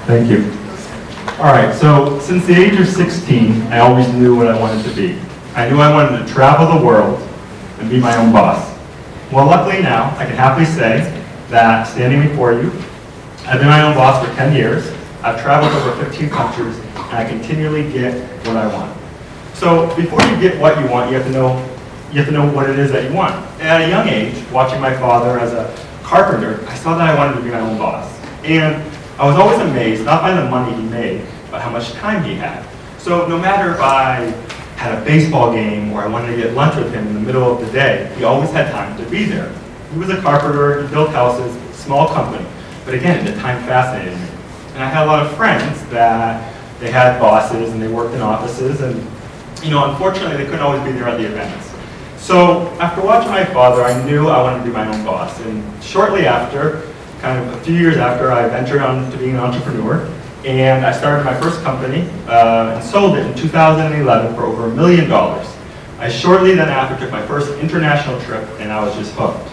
Thank you. All right, so since the age of 16, I always knew what I wanted to be. I knew I wanted to travel the world and be my own boss. Well, luckily now, I can happily say that, standing before you, I've been my own boss for 10 years. I've traveled over 15 countries, and I continually get what I want. So before you get what you want, you have to know what it is that you want. At a young age, watching my father as a carpenter, I saw that I wanted to be my own boss. And I was always amazed, not by the money he made, but how much time he had. So no matter if I had a baseball game or I wanted to get lunch with him in the middle of the day, he always had time to be there. He was a carpenter, he built houses, small company. But again, the time fascinated me. And I had a lot of friends that they had bosses and they worked in offices, and unfortunately they couldn't always be there at the events. So after watching my father, I knew I wanted to be my own boss. And shortly after, kind of a few years after, I ventured on to being an entrepreneur, and I started my first company and sold it in 2011 for over $1 million. I shortly then after took my first international trip, and I was just hooked.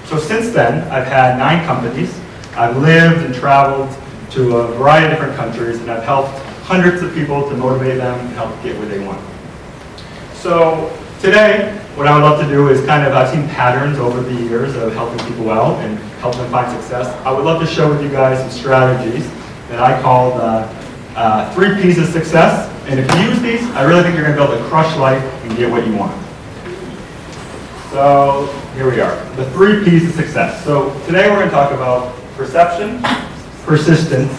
So since then, I've had 9 companies. I've lived and traveled to a variety of different countries, and I've helped hundreds of people to motivate them and help get where they want. So today, what I would love to do is I've seen patterns over the years of helping people out and helping them find success. I would love to share with you guys some strategies that I call the 3 P's of success. And if you use these, I really think you're going to be able to crush life and get what you want. So here we are, the 3 P's of success. So today we're going to talk about perception, persistence,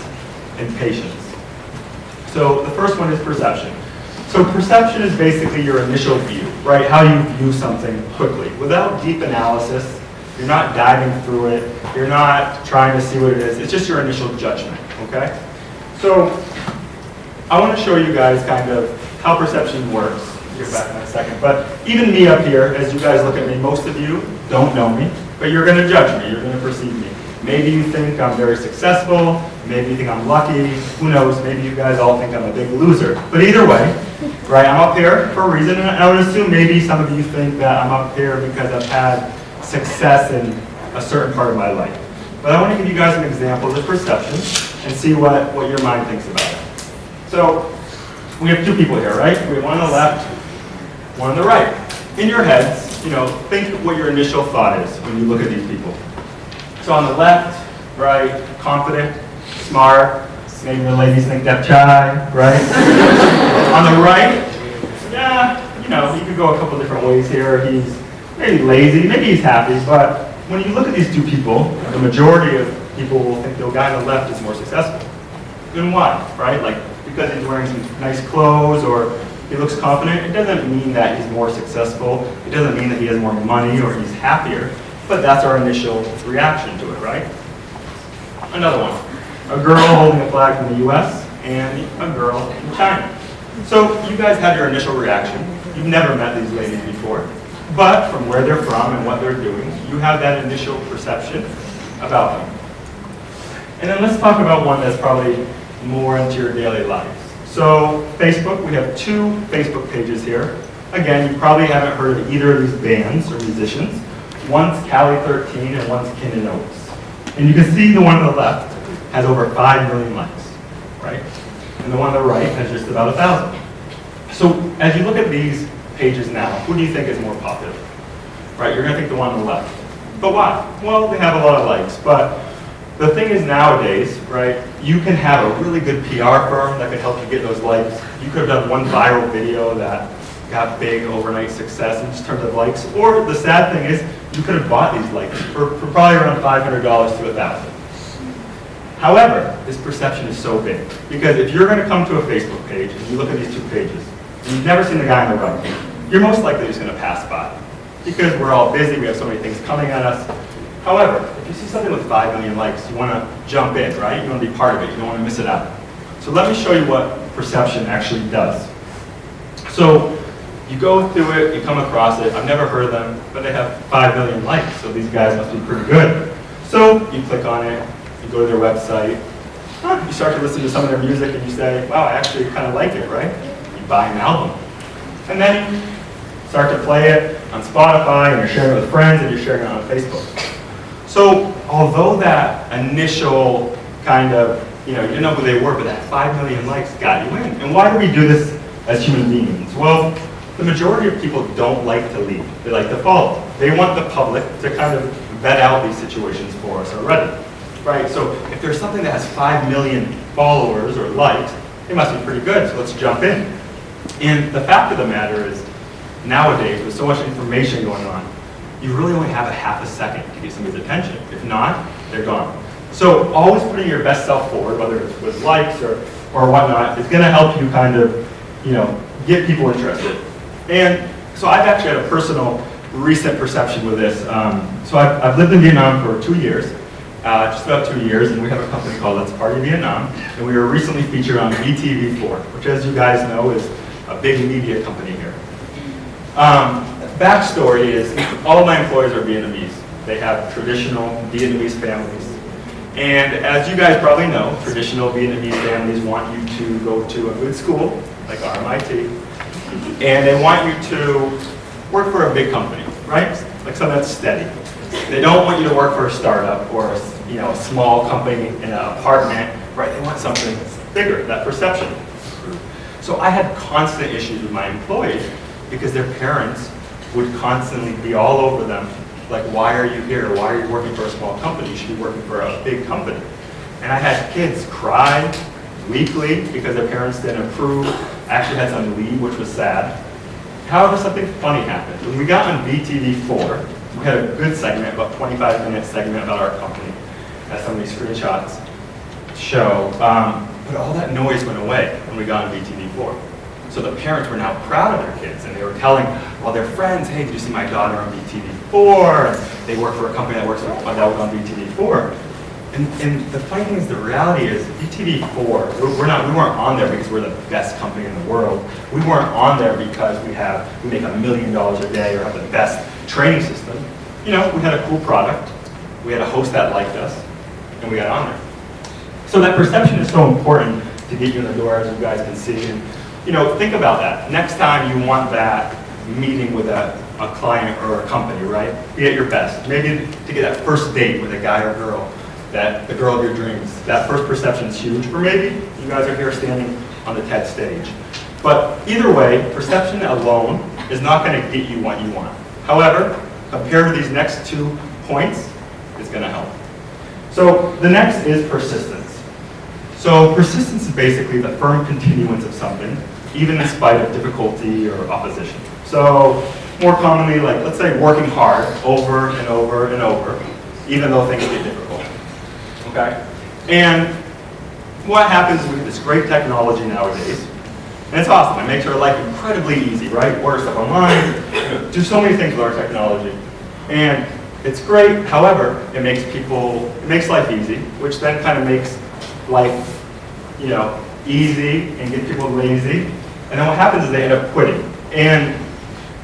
and patience. So the first one is perception. So perception is basically your initial view, right? How you view something quickly. Without deep analysis, you're not diving through it, you're not trying to see what it is, it's just your initial judgment, okay? So I want to show you guys how perception works. I'll get back in a second. But even me up here, as you guys look at me, most of you don't know me, but you're going to judge me, you're going to perceive me. Maybe you think I'm very successful, maybe you think I'm lucky, who knows, maybe you guys all think I'm a big loser. But either way, right, I'm up here for a reason, and I would assume maybe some of you think that I'm up here because I've had success in a certain part of my life. But I want to give you guys some examples of perception and see what your mind thinks about it. So we have 2 people here, right? We have one on the left, one on the right. In your heads, think what your initial thought is when you look at these people. So on the left, right, confident, smart, maybe the ladies think that chai, right? On the right, yeah, you could go a couple different ways here. He's maybe lazy, maybe he's happy, but when you look at these 2 people, the majority of people will think the guy on the left is more successful. And why, right? Because he's wearing some nice clothes or he looks confident, it doesn't mean that he's more successful. It doesn't mean that he has more money or he's happier. But that's our initial reaction to it, right? Another one. A girl holding a flag from the US and a girl in China. So you guys had your initial reaction. You've never met these ladies before. But from where they're from and what they're doing, you have that initial perception about them. And then let's talk about one that's probably more into your daily lives. So Facebook, we have 2 Facebook pages here. Again, you probably haven't heard of either of these bands or musicians. One's Cali 13 and one's Kin and Oates. And you can see the one on the left has over 5 million likes, right? And the one on the right has just about 1,000. So as you look at these pages now, who do you think is more popular? Right, you're going to think the one on the left. But why? Well, they have a lot of likes. But the thing is nowadays, right, you can have a really good PR firm that could help you get those likes. You could have done one viral video that got big overnight success in terms of likes. Or the sad thing is, you could have bought these likes for probably around $500 to $1,000. However, this perception is so big. Because if you're going to come to a Facebook page and you look at these 2 pages, and you've never seen the guy on the right, you're most likely just going to pass by. Because we're all busy, we have so many things coming at us. However, if you see something with 5 million likes, you want to jump in, right? You want to be part of it, you don't want to miss it out. So let me show you what perception actually does. So you go through it, you come across it, I've never heard of them, but they have 5 million likes, so these guys must be pretty good. So you click on it, you go to their website, you start to listen to some of their music and you say, wow, I actually kind of like it, right? You buy an album. And then you start to play it on Spotify and you're sharing it with friends and you're sharing it on Facebook. So although that initial kind of you didn't know who they were, but that 5 million likes got you in. And why do we do this as human beings? Well, the majority of people don't like to lead. They like to follow. They want the public to kind of vet out these situations for us already, right? So if there's something that has 5 million followers or likes, it must be pretty good, so let's jump in. And the fact of the matter is, nowadays, with so much information going on, you really only have a half a second to get somebody's attention. If not, they're gone. So always putting your best self forward, whether it's with likes or whatnot, is gonna help you kind of, get people interested. And so I've actually had a personal recent perception with this. So I've lived in Vietnam for 2 years, just about 2 years, and we have a company called Let's Party Vietnam, and we were recently featured on VTV4, which, as you guys know, is a big media company here. Backstory is all of my employees are Vietnamese. They have traditional Vietnamese families. And as you guys probably know, traditional Vietnamese families want you to go to a good school, like RMIT, and they want you to work for a big company, right? Like something that's steady. They don't want you to work for a startup or a small company in an apartment, right? They want something bigger, that perception. So I had constant issues with my employees because their parents would constantly be all over them, like, why are you here? Why are you working for a small company? You should be working for a big company. And I had kids cry weekly because their parents didn't approve. I actually had some leave, which was sad. However, something funny happened. When we got on VTV4, we had a good segment, about 25-minute segment about our company, as some of these screenshots show. But all that noise went away when we got on VTV4. So the parents were now proud of their kids, and they were telling their friends, hey, did you see my daughter on VTV4? And they work for a company that was on VTV4. And the funny thing is, the reality is, VTV4, we weren't on there because we're the best company in the world. We weren't on there because we make $1 million a day or have the best training system. We had a cool product. We had a host that liked us, and we got on there. So that perception is so important to get you in the door, as you guys can see. And, think about that. Next time you want that meeting with a client or a company, right? Be at your best. Maybe to get that first date with a guy or girl, the girl of your dreams. That first perception is huge. Or maybe you guys are here standing on the TED stage. But either way, perception alone is not going to get you what you want. However, compared to these next 2 points, it's going to help. So the next is persistence. So persistence is basically the firm continuance of something, even in spite of difficulty or opposition. So more commonly, like, let's say working hard over and over and over, even though things get difficult. Okay? And what happens is we have this great technology nowadays, and it's awesome. It makes our life incredibly easy, right? Order stuff online, do so many things with our technology. And it's great, however, it makes life easy, which then kind of makes life, easy and get people lazy. And then what happens is they end up quitting. And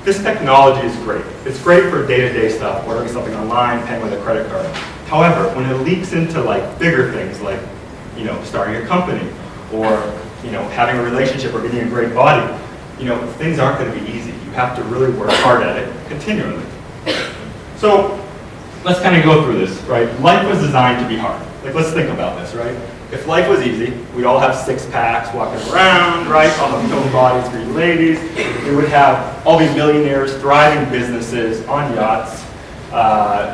this technology is great. It's great for day-to-day stuff, ordering something online, paying with a credit card. However, when it leaks into bigger things like, starting a company or, having a relationship or getting a great body, things aren't going to be easy. You have to really work hard at it continually. So let's kind of go through this, right? Life was designed to be hard. Let's think about this, right? If life was easy, we'd all have six-packs walking around, right? All the toned bodies for you ladies. We would have all these millionaires, thriving businesses on yachts.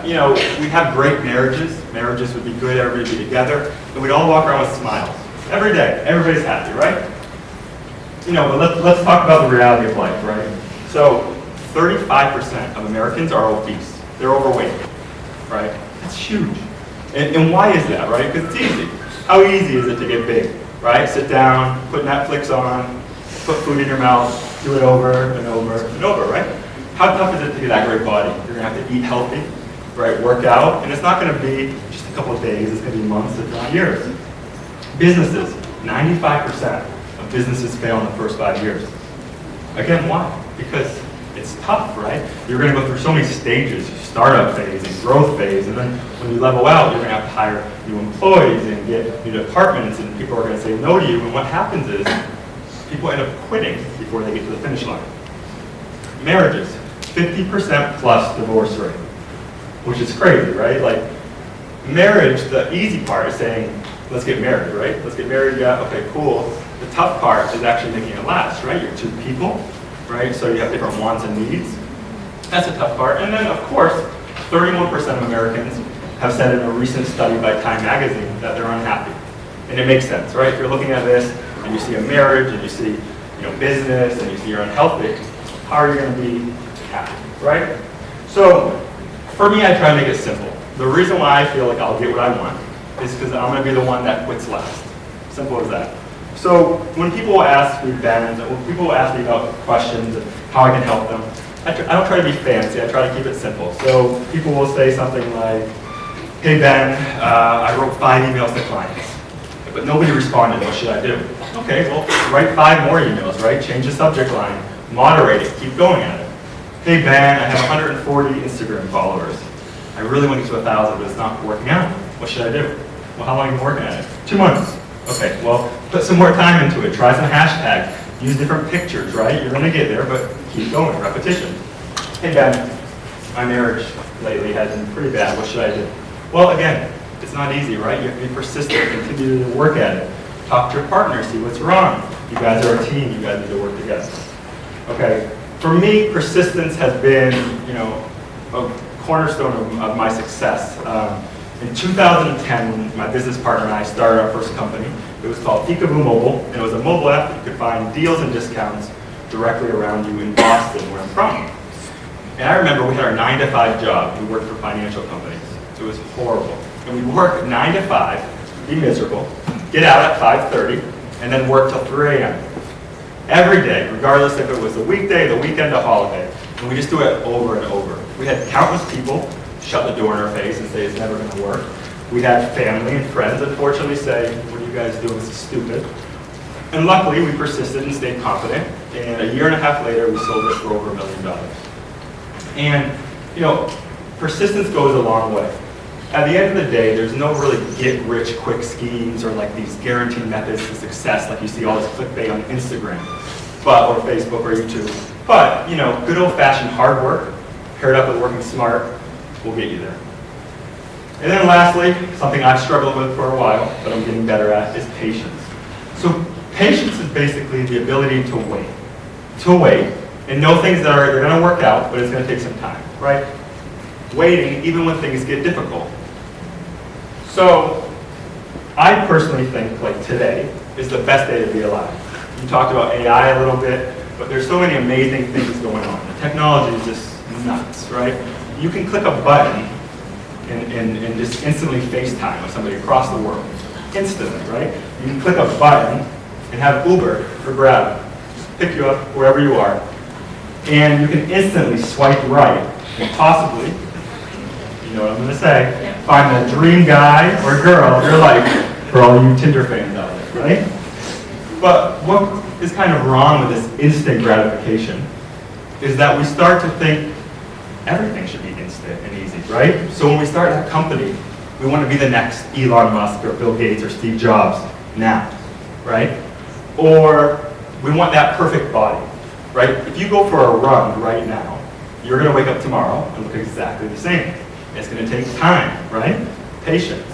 We'd have great marriages. Marriages would be good, everybody would be together. And we'd all walk around with smiles. Every day, everybody's happy, right? But let's talk about the reality of life, right? So 35% of Americans are obese. They're overweight, right? That's huge. And why is that, right? Because it's easy. How easy is it to get big, right? Sit down, put Netflix on, put food in your mouth, do it over and over and over, right? How tough is it to get that great body? You're gonna have to eat healthy, right? Work out, and it's not gonna be just a couple of days, it's gonna be months, if not years. Businesses, 95% of businesses fail in the first 5 years. Again, why? Because it's tough, right? You're going to go through so many stages, startup phase and growth phase, and then when you level out, you're going to have to hire new employees and get new departments, and people are going to say no to you, and what happens is people end up quitting before they get to the finish line. Marriages, 50% plus divorce rate, which is crazy, right? Marriage, the easy part is saying, let's get married, right? Let's get married, yeah, okay, cool. The tough part is actually making it last, right? You're two people, right? So you have different wants and needs. That's the tough part. And then, of course, 31% of Americans have said in a recent study by Time Magazine that they're unhappy. And it makes sense, right? If you're looking at this and you see a marriage and you see business and you see you're unhealthy, how are you going to be happy, right? So for me, I try to make it simple. The reason why I feel like I'll get what I want is because I'm going to be the one that quits last. Simple as that. So when people ask me, Ben, when people ask me about questions and how I can help them, I don't try to be fancy. I try to keep it simple. So people will say something like, hey, Ben, I wrote 5 emails to clients, but nobody responded. What should I do? Okay, well, write 5 more emails, right? Change the subject line, moderate it, keep going at it. Hey, Ben, I have 140 Instagram followers. I really want to get to 1,000, but it's not working out. What should I do? Well, how long have you been working at it? 2 months. Okay, well, put some more time into it. Try some hashtags. Use different pictures, right? You're going to get there, but keep going. Repetition. Hey, Ben, my marriage lately has been pretty bad. What should I do? Well, again, it's not easy, right? You have to be persistent, continue to work at it. Talk to your partner, see what's wrong. You guys are a team. You guys need to work together. Okay, for me, persistence has been, a cornerstone of my success. In 2010, when my business partner and I started our first company, it was called Peekaboo Mobile, and it was a mobile app that you could find deals and discounts directly around you in Boston, where I'm from. And I remember we had our 9-to-5 job. We worked for financial companies. It was horrible. And we'd work 9 to 5, be miserable, get out at 5:30, and then work till 3 a.m. Every day, regardless if it was a weekday, the weekend, a holiday. And we just do it over and over. We had countless people shut the door in our face and say it's never going to work. We had family and friends, unfortunately, say, what are you guys doing? This is stupid. And luckily, we persisted and stayed confident. And a 1.5 years later, we sold it for over $1 million. And, persistence goes a long way. At the end of the day, there's no really get-rich-quick schemes or like these guaranteed methods to success like you see all this clickbait on Instagram, or Facebook or YouTube. But, good old-fashioned hard work, paired up with working smart, will get you there. And then lastly, something I've struggled with for a while, but I'm getting better at, is patience. So patience is basically the ability to wait, and know things they're going to work out, but it's going to take some time, right? Waiting even when things get difficult. So I personally think like today is the best day to be alive. You talked about AI a little bit, but there's so many amazing things going on. The technology is just nuts, right? You can click a button and just instantly FaceTime with somebody across the world. Instantly, right? You can click a button and have Uber or Grab just pick you up wherever you are. And you can instantly swipe right and possibly, you know what I'm going to say, find the dream guy or girl of your life for all you Tinder fans out there, right? But what is kind of wrong with this instant gratification is that we start to think everything should be instant and easy, right? So when we start a company, we want to be the next Elon Musk or Bill Gates or Steve Jobs now, right? Or we want that perfect body, right? If you go for a run right now, you're going to wake up tomorrow and look exactly the same. It's going to take time, right? Patience.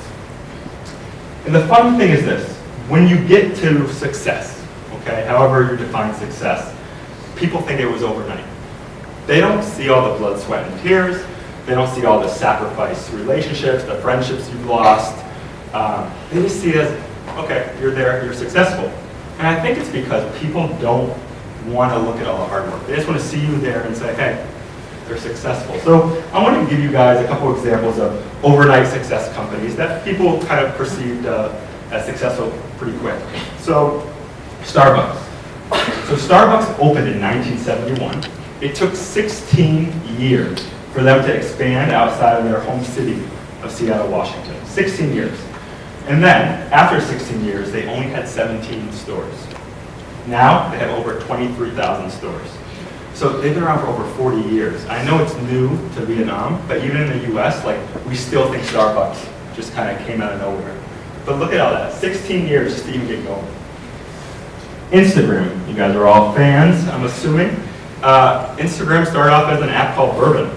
And the fun thing is this. When you get to success, okay, however you define success, people think it was overnight. They don't see all the blood, sweat, and tears. They don't see all the sacrificed relationships, the friendships you've lost. They just see it as, okay, you're there, you're successful. And I think it's because people don't want to look at all the hard work. They just want to see you there and say, hey, they're successful. So I want to give you guys a couple examples of overnight success companies that people kind of perceived as successful pretty quick. So Starbucks. So Starbucks opened in 1971. It took 16 years for them to expand outside of their home city of Seattle, Washington. 16 years. And then, after 16 years, they only had 17 stores. Now, they have over 23,000 stores. So they've been around for over 40 years. I know it's new to Vietnam, but even in the US, we still think Starbucks just kind of came out of nowhere. But look at all that, 16 years just to even get going. Instagram, you guys are all fans, I'm assuming. Instagram started off as an app called Bourbon,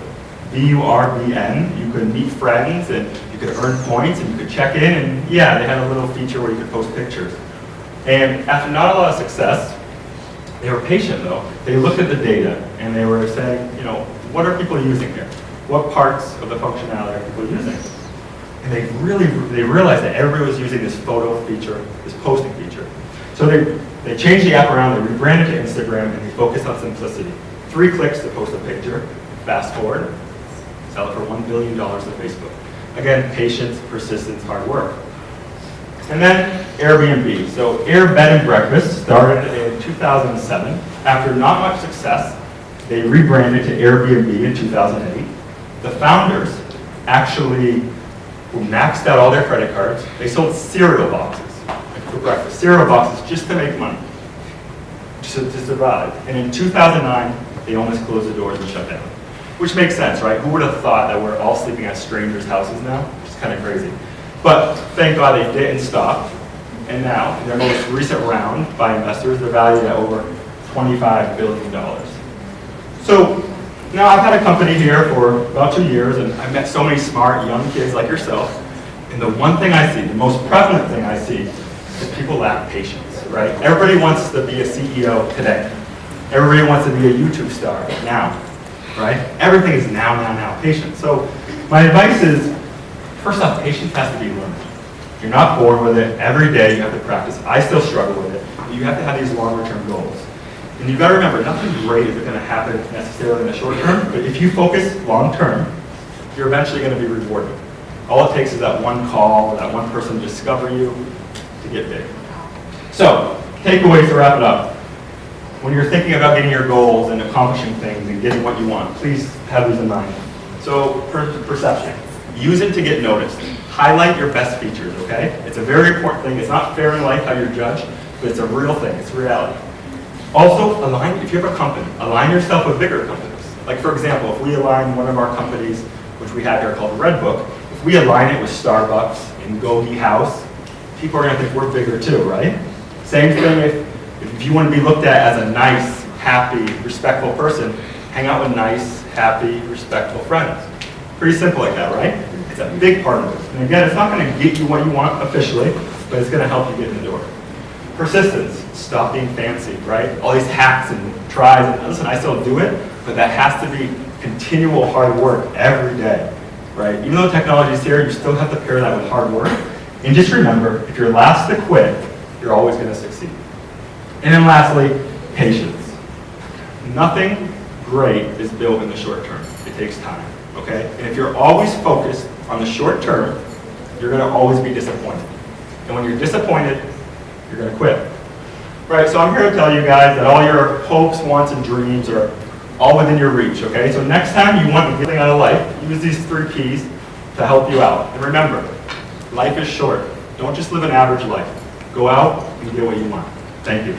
B-U-R-B-N. You could meet friends and You could earn points and you could check in, and yeah, they had a little feature where you could post pictures. And after not a lot of success, they were patient though. They looked at the data and they were saying, what are people using here? What parts of the functionality are people using? And they realized that everybody was using this photo feature, this posting feature. So they changed the app around, they rebranded to Instagram, and they focused on simplicity. 3 clicks to post a picture, fast forward, sell it for $1 billion to Facebook. Again, patience, persistence, hard work. And then Airbnb. So Air Bed and Breakfast started in 2007. After not much success, they rebranded to Airbnb in 2008. The founders actually maxed out all their credit cards. They sold cereal boxes for breakfast. Cereal boxes just to make money, to survive. And in 2009, they almost closed the doors and shut down. Which makes sense, right? Who would have thought that we're all sleeping at strangers' houses now? It's kind of crazy. But thank God they didn't stop. And now, in their most recent round by investors, they're valued at over $25 billion. So now I've had a company here for about 2 years, and I've met so many smart young kids like yourself. And the one thing I see, the most prevalent thing I see, is people lack patience, right? Everybody wants to be a CEO today. Everybody wants to be a YouTube star now, right? Everything is now, patience. So my advice is, first off, patience has to be learned. You're not born with it. Every day you have to practice. I still struggle with it. But you have to have these longer-term goals. And you've got to remember, nothing great is going to happen necessarily in the short term, but if you focus long-term, you're eventually going to be rewarded. All it takes is that one call, or that one person to discover you to get big. So, takeaways to wrap it up. When you're thinking about getting your goals and accomplishing things and getting what you want, please have these in mind. So, perception. Use it to get noticed. Highlight your best features, okay? It's a very important thing. It's not fair in life how you're judged, but it's a real thing. It's reality. Also, if you have a company, align yourself with bigger companies. Like for example, if we align one of our companies, which we have here called Redbook, if we align it with Starbucks and Gogi House, people are going to think we're bigger too, right? Same thing if you want to be looked at as a nice, happy, respectful person, hang out with nice, happy, respectful friends. Pretty simple like that, right? It's a big part of it. And again, it's not going to get you what you want officially, but it's going to help you get in the door. Persistence. Stop being fancy, right? All these hacks and tries, and listen, I still do it, but that has to be continual hard work every day, right? Even though technology is here, you still have to pair that with hard work. And just remember, if you're last to quit, you're always going to succeed. And then lastly, patience. Nothing great is built in the short term. It takes time, okay? And if you're always focused on the short term, you're going to always be disappointed. And when you're disappointed, you're going to quit. Right, so I'm here to tell you guys that all your hopes, wants, and dreams are all within your reach, okay? So next time you want to get something out of life, use these 3 keys to help you out. And remember, life is short. Don't just live an average life. Go out and get what you want. Thank you.